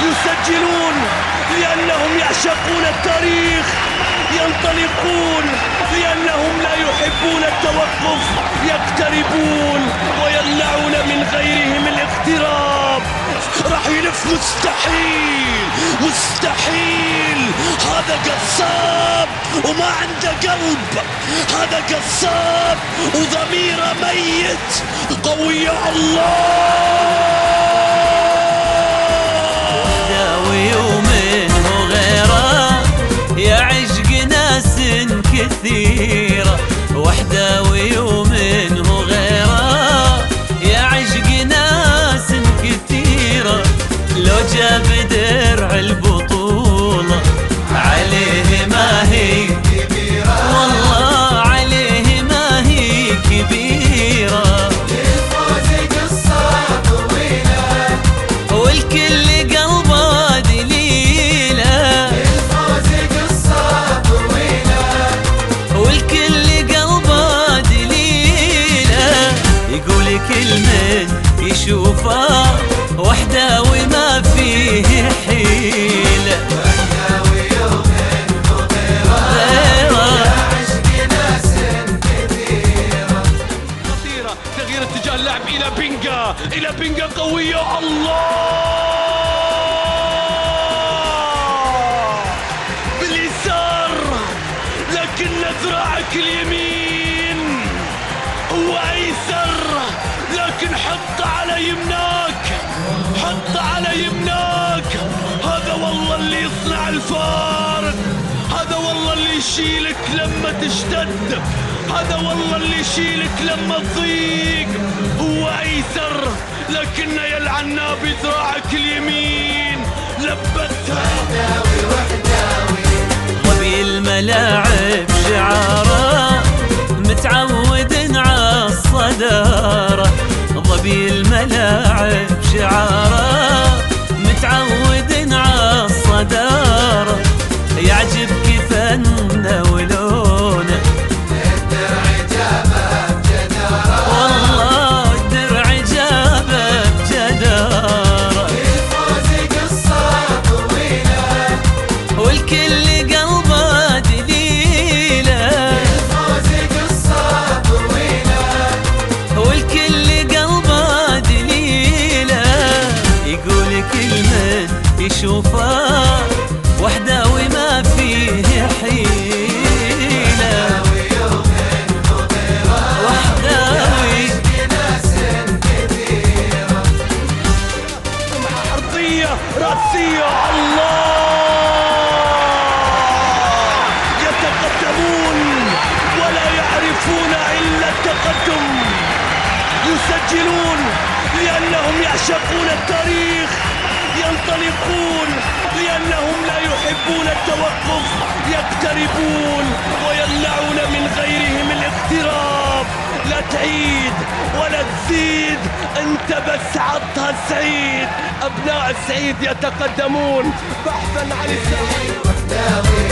يسجلون لأنهم يعشقون التاريخ، ينطلقون لأنهم لا يحبون التوقف، يقتربون ويمنعون من غيرهم الاقتراب. راح يلف، مستحيل مستحيل، هذا قصاب وما عنده قلب، هذا قصاب وضميره ميت. قوي يا الله. ومنه غيره يا عشق ناس كثيرة، وحده ومنه غيره يا عشق ناس كثيرة. لو جاب درع البطولة عليه ما هي كبيرة، والله عليه ما هي كبيرة. للفوز قصة طويلة والكل قلبه دليله، للفوز قصة طويلة والكل قلبه دليله. يقول كل من يشوفه وحده وما فيه حيله. وحده ويومه غيره يا عشق ناس كثيرة. خطيرة، تغيير اتجاه اللعب إلى بينجا، إلى بينجا قوية. الله، باليسار، لكن ذراعك اليمين هو أيسر، لكن حط على يمناك، حط على يمناك. هذا والله اللي يصنع الفارق، هذا والله اللي يشيلك لما تشتد، هذا والله اللي يشيلك لما تضيق. هو أيسر لكنه يلعننا بذراعك اليمين، لبسها. وحداوي وحداوي ظبي الملاعب شعاره متعود على الصدارة، ظبي الملاعب شعاره متعود على الصدارة. يعجبك فنه ولونه الدرع جابه بجدارة، والله الدرع جابه بجدارة. للفوز قصة طويلة والكل قلبه دليله، للفوز قصة طويلة والكل قلبه دليله. يقول كل من يشوفه وحده وما فيه حيله. ويومه غيره وحداوي ناس كثيرة. عرضية رأسية. الله، يتقدمون ولا يعرفون إلا التقدم، يسجلون لأنهم يعشقون التاريخ، ينطلقون لأنهم لا يحبون التوقف، يقتربون ويمنعون من غيرهم الاقتراب. لا تعيد ولا تزيد، انت بس عطها سعيد. ابناء السعيد يتقدمون بحثا عن السعيد. وحداوي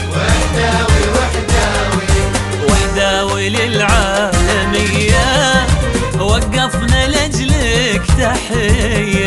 وحداوي وحداوي وحداوي للعالمية، وقفنا لأجلك تحية.